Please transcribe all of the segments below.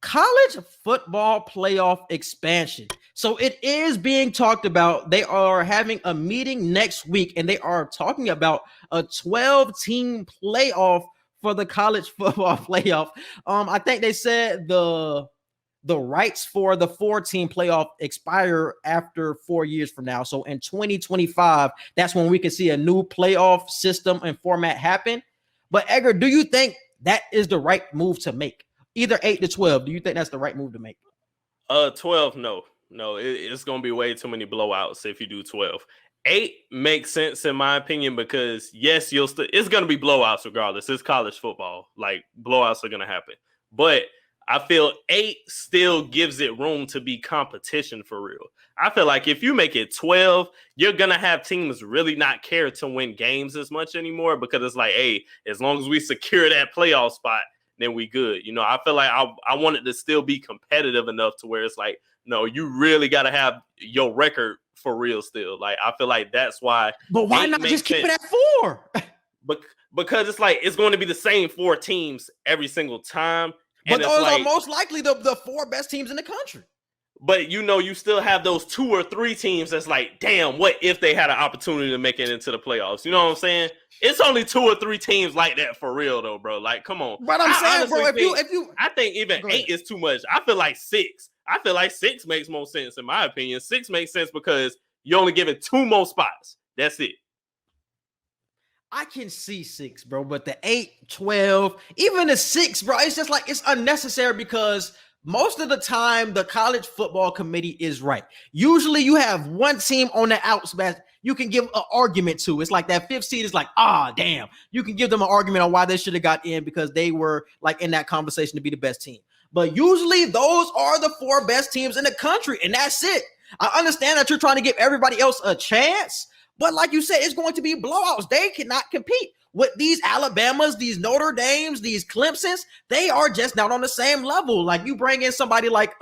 college football playoff expansion. So it is being talked about. They are having a meeting next week, and they are talking about a 12-team playoff for the college football playoff. I think they said the rights for the 4-team playoff expire after 4 years from now. So in 2025, that's when we can see a new playoff system and format happen. But Edgar, do you think that is the right move to make? Either 8 to 12. Do you think that's the right move to make? 12, no. It's going to be way too many blowouts if you do 12. 8 makes sense in my opinion because yes, it's going to be blowouts regardless. It's college football. Like blowouts are going to happen. But I feel 8 still gives it room to be competition for real. I feel like if you make it 12, you're going to have teams really not care to win games as much anymore because it's like, hey, as long as we secure that playoff spot, then we good. I feel like I want it to still be competitive enough to where it's like, no, you really got to have your record for real still. Like, I feel like that's why. But why not just keep it at 4? Because it's like, it's going to be the same 4 teams every single time. But those are most likely the 4 best teams in the country. But you still have those 2 or 3 teams that's like, damn, what if they had an opportunity to make it into the playoffs? You know what I'm saying? It's only 2 or 3 teams like that for real, though, bro. Like, come on. But I'm saying, bro, if you, I think even 8 is too much. I feel like 6. I feel like 6 makes more sense in my opinion. 6 makes sense because you're only giving 2 more spots. That's it. I can see 6, bro, but the 8, 12, even the 6, bro, it's just like it's unnecessary because most of the time the college football committee is right. Usually you have one team on the outs that you can give an argument to. It's like that 5th seed is like, damn. You can give them an argument on why they should have got in because they were like in that conversation to be the best team. But usually those are the 4 best teams in the country, and that's it. I understand that you're trying to give everybody else a chance, but like you said, it's going to be blowouts. They cannot compete with these Alabamas, these Notre Dames, these Clemsons. They are just not on the same level. Like you bring in somebody like,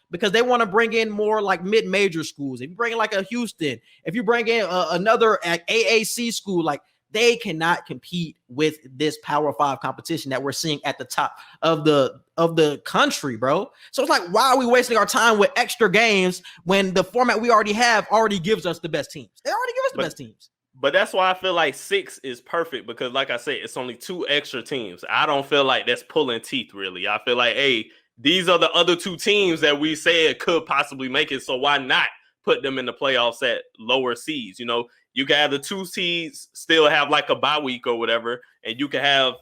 because they want to bring in more like mid-major schools. If you bring in like a Houston, if you bring in another AAC school, like they cannot compete with this Power 5 competition that we're seeing at the top of the country, bro. So it's like, why are we wasting our time with extra games when the format we already have already gives us the best teams? They already give us the best teams. But that's why I feel like 6 is perfect because, like I said, it's only 2 extra teams. I don't feel like that's pulling teeth, really. I feel like, hey, these are the other 2 teams that we said could possibly make it, so why not put them in the playoffs at lower seeds? You can have the 2 seeds still have like a bye week or whatever, and you can have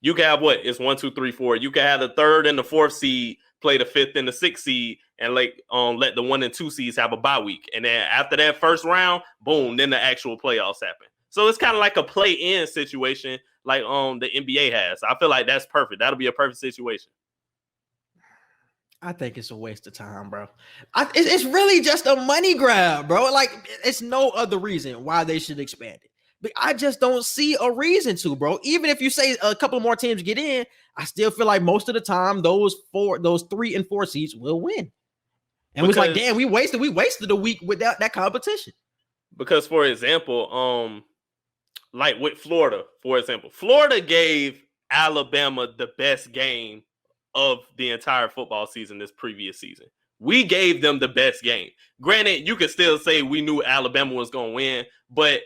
you can have what? It's 1, 2, 3, 4. You can have the 3rd and the 4th seed play the 5th and the 6th seed and let the 1 and 2 seeds have a bye week. And then after that first round, boom, then the actual playoffs happen. So it's kind of like a play-in situation like the NBA has. I feel like that's perfect. That'll be a perfect situation. I think it's a waste of time, bro. It's really just a money grab, bro. Like, it's no other reason why they should expand it. But I just don't see a reason to, bro. Even if you say a couple more teams get in, I still feel like most of the time those 3 and 4 seeds will win. And it's like, damn, we wasted a week without that competition. Because, for example, like with Florida, for example, Florida gave Alabama the best game of the entire football season this previous season. We gave them the best game. Granted, you could still say we knew Alabama was going to win, but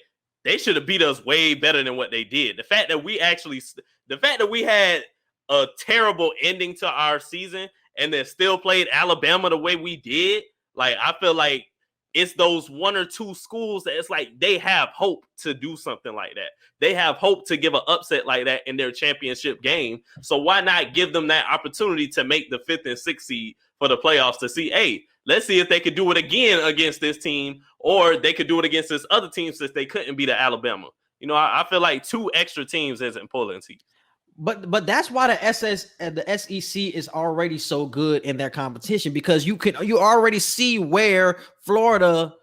they should have beat us way better than what they did. The fact that we had a terrible ending to our season and then still played Alabama the way we did, like, I feel like it's those 1 or 2 schools that it's like they have hope to do something like that. They have hope to give an upset like that in their championship game. So why not give them that opportunity to make the 5th and 6th seed for the playoffs to see, hey, let's see if they could do it again against this team, or they could do it against this other team since they couldn't beat Alabama. I feel like 2 extra teams isn't pulling teeth. But that's why the SEC is already so good in their competition, because you already see where Florida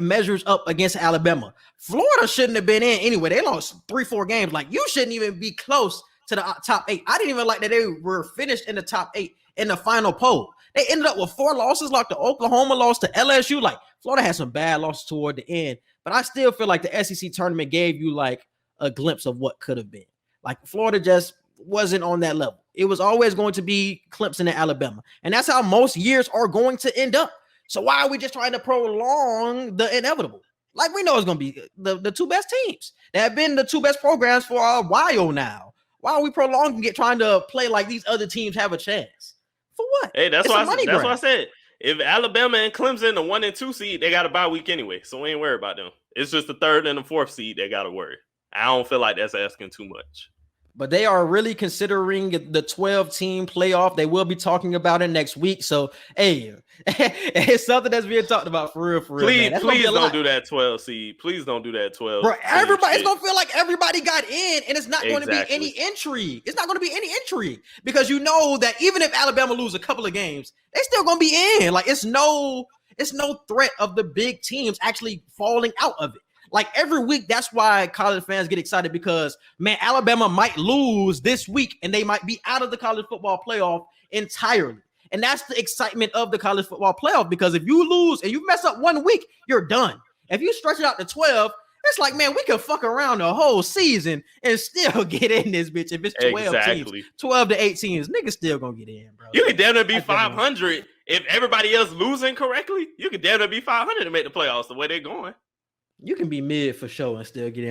measures up against Alabama. Florida shouldn't have been in anyway. They lost 3-4 games. Like, you shouldn't even be close to the top 8. I didn't even like that they were finished in the top 8 in the final poll. They ended up with 4 losses, like the Oklahoma loss to LSU. Like, Florida had some bad losses toward the end, but I still feel like the SEC tournament gave you like a glimpse of what could have been. Like, Florida just wasn't on that level. It was always going to be Clemson and Alabama. And that's how most years are going to end up. So why are we just trying to prolong the inevitable? Like, we know it's going to be the two best teams. They have been the two best programs for a while now. Why are we prolonging it, trying to play like these other teams have a chance? For what? Hey, that's why I said. If Alabama and Clemson the 1 and 2 seed, they got a bye week anyway, so we ain't worried about them. It's just the 3rd and the 4th seed they got to worry. I don't feel like that's asking too much. But they are really considering the 12-team playoff. They will be talking about it next week. So, hey, it's something that's being talked about for real, Please don't do that 12 seed. Please don't do that 12. Bro, it's going to feel like everybody got in, and it's not going to be any entry. It's not going to be any entry because you know that even if Alabama lose a couple of games, they still going to be in. Like, it's no threat of the big teams actually falling out of it. Like, every week, that's why college fans get excited because, man, Alabama might lose this week and they might be out of the college football playoff entirely. And that's the excitement of the college football playoff because if you lose and you mess up 1 week, you're done. If you stretch it out to 12, it's like, man, we could fuck around the whole season and still get in this bitch. If it's 12 teams, 12 to 18, niggas still gonna get in, bro. You could damn near be 500 if everybody else losing correctly. You could damn near be 500 to make the playoffs the way they're going. You can be mid for sure and still get in.